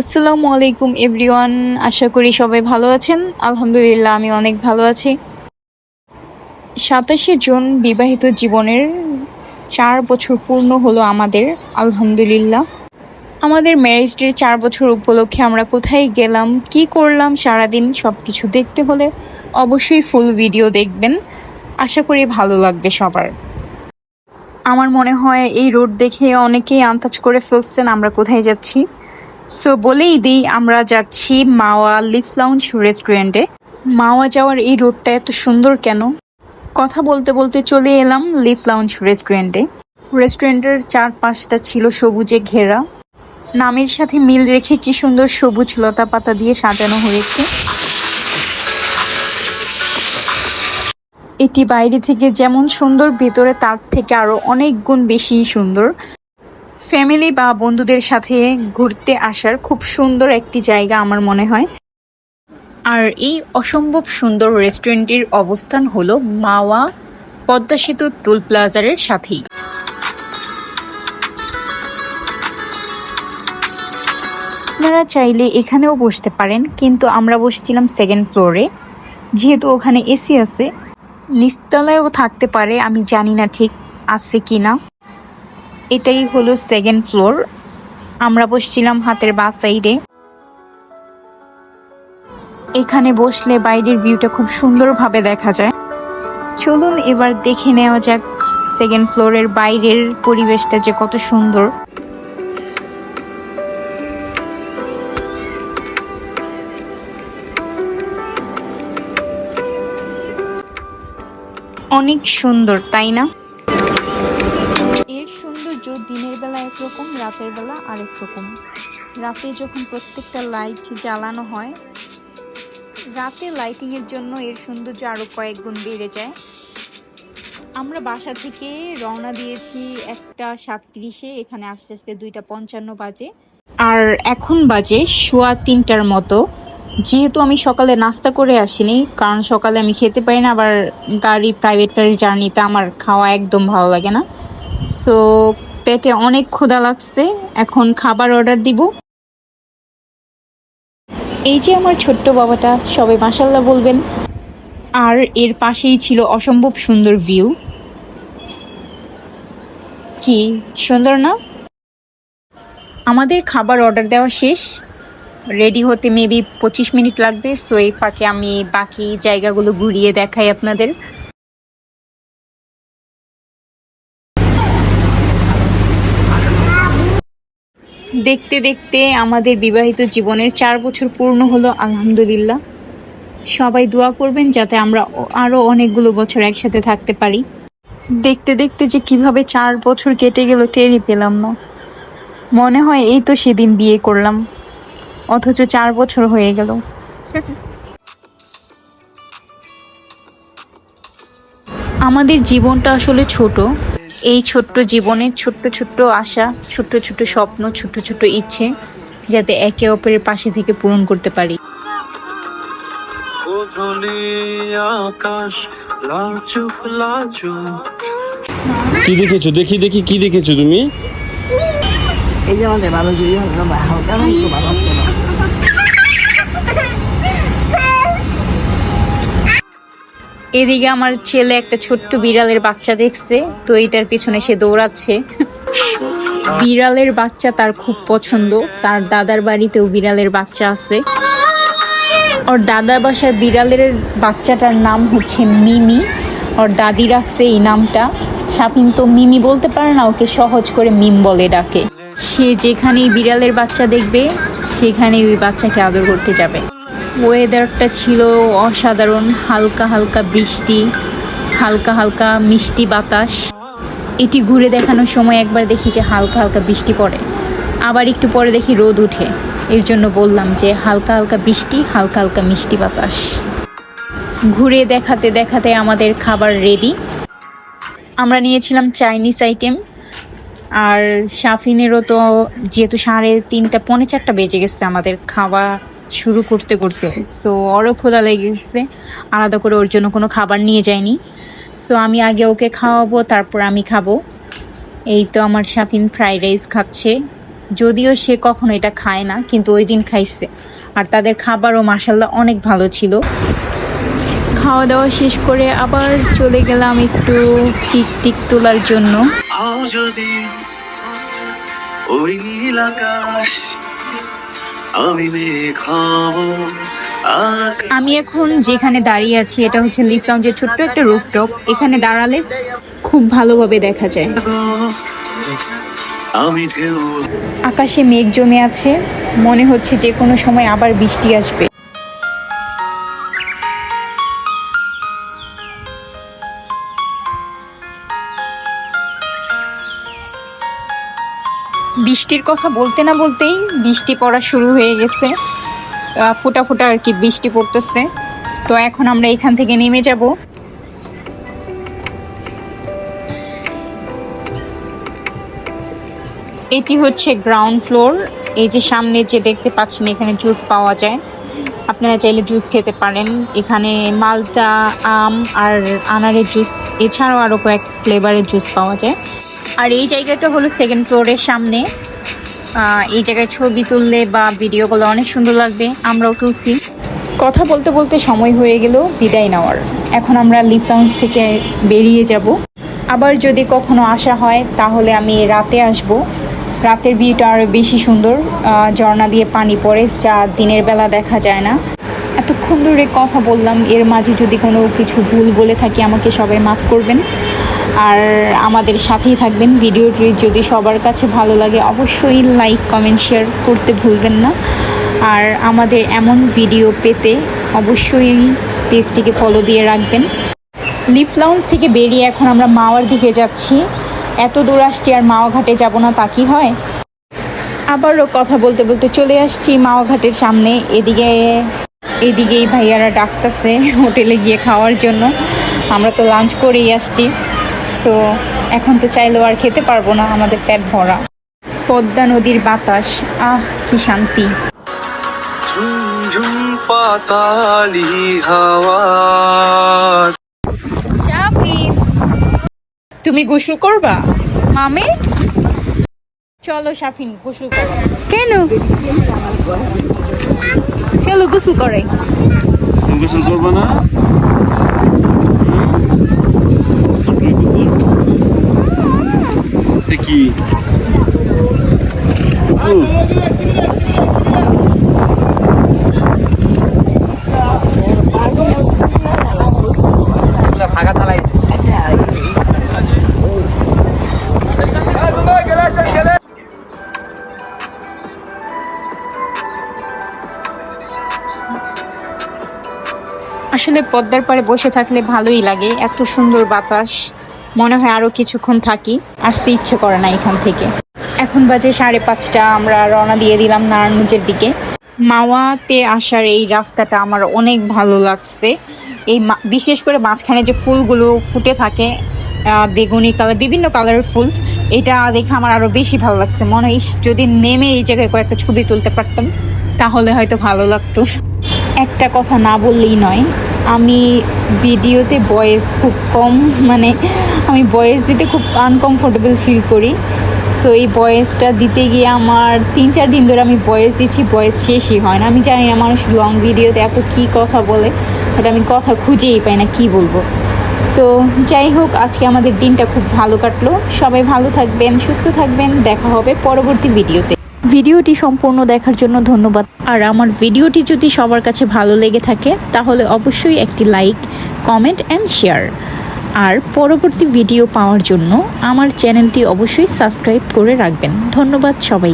আসসালামু আলাইকুম এভরিওয়ান। আশা করি সবাই ভালো আছেন। আলহামদুলিল্লাহ আমি অনেক ভালো আছি। 27 জুন বিবাহিত জীবনের 4 বছর পূর্ণ হলো আমাদের। আলহামদুলিল্লাহ আমাদের ম্যারেজ ডের 4 বছর উপলক্ষে আমরা কোথায় গেলাম, কি করলাম সারাদিন, সব কিছু দেখতে হলে অবশ্যই ফুল ভিডিও দেখবেন। আশা করি ভালো লাগবে সবার। আমার মনে হয় এই রোড দেখে অনেকেই আন্দাজ করে ফেলছেন আমরা কোথায় যাচ্ছি। সো বলেই দিই, আমরা যাচ্ছি মাওয়া লিফ লাউঞ্জ রেস্টুরেন্টে। মাওয়া যাওয়ার এই রোডটা এত সুন্দর কেন? কথা বলতে বলতে চলে এলাম লিফ লাউঞ্জ রেস্টুরেন্টে। রেস্টুরেন্টের চারপাশটা ছিল সবুজে ঘেরা। নামের সাথে মিল রেখে কি সুন্দর সবুজ লতা পাতা দিয়ে সাজানো হয়েছে। এটি বাইরে থেকে যেমন সুন্দর, ভেতরে তার থেকে আরো অনেক গুণ বেশি সুন্দর। ফ্যামিলি বা বন্ধুদের সাথে ঘুরতে আসার খুব সুন্দর একটি জায়গা আমার মনে হয়। আর এই অসম্ভব সুন্দর রেস্টুরেন্টটির অবস্থান হলো মাওয়া পদ্মা সেতু টোল প্লাজারের সাথেই। আপনারা চাইলে এখানেও বসতে পারেন, কিন্তু আমরা বসছিলাম সেকেন্ড ফ্লোরে, যেহেতু ওখানে এসি আছে। নিচতলায়ও থাকতে পারে, আমি জানি না ঠিক আছে কি না। এটাই হলো সেকেন্ড ফ্লোর। আমরা বসছিলাম হাতের বাঁ সাইডে। এখানে বসলে বাইরের ভিউটা খুব সুন্দরভাবে দেখা যায়। চলুন এবার দেখে নেওয়া যাক সেকেন্ড ফ্লোরের বাইরের পরিবেশটা যে কত সুন্দর। অনেক সুন্দর, তাই না? এর সৌন্দর্য দিনের বেলা একরকম, রাতের বেলা আরেক রকম। রাতে যখন প্রত্যেকটা লাইট জ্বালানো হয়, রাতে লাইটিং এর জন্য এর সৌন্দর্য আরো কয়েক গুণ বেড়ে যায়। আমরা বাসা থেকে রওনা দিয়েছি 1:37-এ, এখানে আস্তে আস্তে 2:55 বাজে। আর এখন বাজে 3:15টার মতো। যেহেতু আমি সকালে নাস্তা করে আসিনি, কারণ সকালে আমি খেতে পারি না, আবার প্রাইভেট গাড়ির জার্নিতে আমার খাওয়া একদম ভালো লাগে না। সো পেটে অনেক ক্ষুধা লাগছে, এখন খাবার অর্ডার দিব। এই যে আমার ছোট্ট বাবাটা, সবাই মাশাল্লাহ বলবেন। আর এর পাশেই ছিল অসম্ভব সুন্দর ভিউ। কি সুন্দর না? আমাদের খাবার অর্ডার দেওয়া শেষ, রেডি হতে মেবি 25 মিনিট লাগবে। সো এই ফাঁকে আমি বাকি জায়গাগুলো ঘুরিয়ে দেখাই আপনাদের। দেখতে দেখতে আমাদের বিবাহিত জীবনের 4 বছর পূর্ণ হলো, আলহামদুলিল্লাহ। সবাই দোয়া করবেন যাতে আমরা আরো অনেকগুলো বছর একসাথে থাকতে পারি। দেখতে দেখতে যে কিভাবে 4 বছর কেটে গেল টেরই পেলাম না। মনে হয় এই তো সেদিন বিয়ে করলাম, অথচ 4 বছর হয়ে গেল। আমাদের জীবনটা আসলে ছোট। এই ছোট্ট জীবনে ছোট্ট ছোট্ট আশা, ছোট্ট ছোট্ট স্বপ্ন, ছোট্ট ছোট্ট ইচ্ছে যাতে একে অপরের পাশে থেকে পূরণ করতে পারি। কি দেখেছো? দেখি দেখি, কি দেখেছো তুমি? এই যে আমাদের ভালো যদি হালকা তো ভালো হচ্ছে না। এদিকে আমার ছেলে একটা ছোট্ট বিড়ালের বাচ্চা দেখছে, তো এইটার পিছনে সে দৌড়াচ্ছে। বিড়ালের বাচ্চা তার খুব পছন্দ। তার দাদার বাড়িতেও বিড়ালের বাচ্চা আছে। ওর দাদা বাসার বিড়ালের বাচ্চাটার নাম হচ্ছে মিমি। ওর দাদি রাখছে এই নামটা। শাপিন তো মিমি বলতে পারে না, ওকে সহজ করে মিম বলে ডাকে। সে যেখানেই বিড়ালের বাচ্চা দেখবে সেখানেই ওই বাচ্চাকে আদর করতে যাবে। ওয়েদারটা ছিল অসাধারণ, হালকা হালকা বৃষ্টি, হালকা হালকা মিষ্টি বাতাস। এটি ঘুরে দেখানোর সময় একবার দেখি যে হালকা হালকা বৃষ্টি পড়ে, আবার একটু পরে দেখি রোদ উঠে। এর জন্য বললাম যে হালকা হালকা বৃষ্টি, হালকা হালকা মিষ্টি বাতাস। ঘুরে দেখাতে দেখাতে আমাদের খাবার রেডি। আমরা নিয়েছিলাম চাইনিজ আইটেম। আর শাফিনেরও তো যেহেতু 3:30 পৌনে 4টা বেজে গেছে আমাদের খাওয়া শুরু করতে করতে। সো ওরও ক্ষুধা লেগে গেছে, আলাদা করে ওর জন্য কোনো খাবার নিয়ে যায়নি। সো আমি আগে ওকে খাওয়াবো, তারপর আমি খাবো। এই তো আমার শাফিন ফ্রাইড রাইস খাচ্ছে, যদিও সে কখনো এটা খায় না, কিন্তু ওই দিন খাইছে। আর তাদের খাবারও মাশাল্লাহ অনেক ভালো ছিল। খাওয়া দাওয়া শেষ করে আবার চলে গেলাম একটু পিকনিক তোলার জন্য। যদি ওই নীল আকাশ আমি মেঘ হব। আমি এখন যেখানে দাঁড়িয়ে আছি এটা হচ্ছে লিফ লাউঞ্জের ছোট্ট একটা রুফটপ। এখানে দাঁড়ালে খুব ভালোভাবে দেখা যায়। আমি ঢেউ আকাশে মেঘ জমে আছে, মনে হচ্ছে যে কোনো সময় আবার বৃষ্টি আসবে। বৃষ্টির কথা বলতে না বলতেই বৃষ্টি পড়া শুরু হয়ে গেছে। ফোঁটা ফোঁটা আর কি বৃষ্টি পড়তেছে। তো এখন আমরা এখান থেকে নেমে যাব। এটি হচ্ছে গ্রাউন্ড ফ্লোর। এই যে সামনে যে দেখতে পাচ্ছেন এখানে জুস পাওয়া যায়, আপনারা চাইলে জুস খেতে পারেন। এখানে মালটা, আম আর আনারের জুস, এছাড়াও আরও কয়েক ফ্লেভারের জুস পাওয়া যায়। আর এই জায়গাটা হলো সেকেন্ড ফ্লোরের সামনে। এই জায়গায় ছবি তুললে বা ভিডিও করলে অনেক সুন্দর লাগবে, আমরাও তুলছি। কথা বলতে বলতে সময় হয়ে গেল বিদায় নেওয়ার। এখন আমরা লিফ লাউঞ্জ থেকে বেরিয়ে যাব। আবার যদি কখনো আসা হয় তাহলে আমি রাতে আসব। রাতের ভিউটা আরও বেশি সুন্দর, ঝর্ণা দিয়ে পানি পড়ে, যা দিনের বেলা দেখা যায় না। এতক্ষণ ধরে কথা বললাম, এর মাঝে যদি কোনো কিছু ভুল বলে থাকি আমাকে সবাই মাফ করবেন। আর আমাদের সাথেই থাকবেন। ভিডিওটি যদি সবার কাছে ভালো লাগে অবশ্যই লাইক, কমেন্ট, শেয়ার করতে ভুলবেন না। আর আমাদের এমন ভিডিও পেতে অবশ্যই পেজটিকে ফলো দিয়ে রাখবেন। লিফ লাউঞ্জ থেকে বেরিয়ে এখন আমরা মাওয়ার দিকে যাচ্ছি। এত দূর আসছি আর মাওয়া ঘাটে যাব না তা কি হয়। আবারও কথা বলতে বলতে চলে আসছি মাওয়া ঘাটের সামনে। এদিকেই ভাইয়ারা ডাকতেছে হোটেলে গিয়ে খাওয়ার জন্য। আমরা তো লাঞ্চ করেই আসছি, সো এখন তো চাইলেও আর খেতে পারবো না, আমাদের পেট ভরা। পদ্মা নদীর বাতাস, আহ কি শান্তি। ঝুমঝুম পাতালি হাওয়া। তুমি গোসল করবা মামে? চলো শাফিন গোসল করো। কেন? চলো গোসল করে। গোসল করবো না? কি ফাঁকা থালাই আসলে পদ্মার পাড়ে বসে থাকলে ভালোই লাগে, এত সুন্দর বাতাস, মনে হয় আরো কিছুক্ষণ থাকি। আসতে ইচ্ছে করে না এখান থেকে। এখন বাজে 5:30, আমরা রওনা দিয়ে দিলাম নারায়ণগঞ্জের দিকে। মাওয়াতে আসার এই রাস্তাটা আমার অনেক ভালো লাগছে। এই বিশেষ করে মাঝখানে যে ফুলগুলো ফুটে থাকে, বেগুনি কালার, বিভিন্ন কালারের ফুল, এটা দেখে আমার আরো বেশি ভালো লাগছে। মনে হয় যদি নেমে এই জায়গায় কয়েকটা ছবি তুলতে পারতাম তাহলে হয়তো ভালো লাগতো। একটা কথা না বললেই নয়, আমি ভিডিওতে ভয়েস খুব কম, মানে আমি ভয়েস দিতে খুব আনকমফোর্টেবল ফিল করি। সো এই ভয়েসটা দিতে গিয়ে আমার 3-4 দিন ধরে আমি ভয়েস দিচ্ছি, ভয়েস শেষই হয় না। আমি জানি না মানুষ লং ভিডিওতে এত কী কথা বলে, বাট আমি কথা খুঁজেই পাই না কী বলবো। তো যাই হোক, আজকে আমাদের দিনটা খুব ভালো কাটলো। সবাই ভালো থাকবেন, সুস্থ থাকবেন, দেখা হবে পরবর্তী ভিডিওতে। ভিডিওটি সম্পূর্ণ দেখার জন্য ধন্যবাদ। আর আমার ভিডিওটি যদি সবার কাছে ভালো লেগে থাকে তাহলে অবশ্যই একটি লাইক, কমেন্ট অ্যান্ড শেয়ার। আর পরবর্তী ভিডিও পাওয়ার জন্য আমার চ্যানেলটি অবশ্যই সাবস্ক্রাইব করে রাখবেন। ধন্যবাদ সবাই।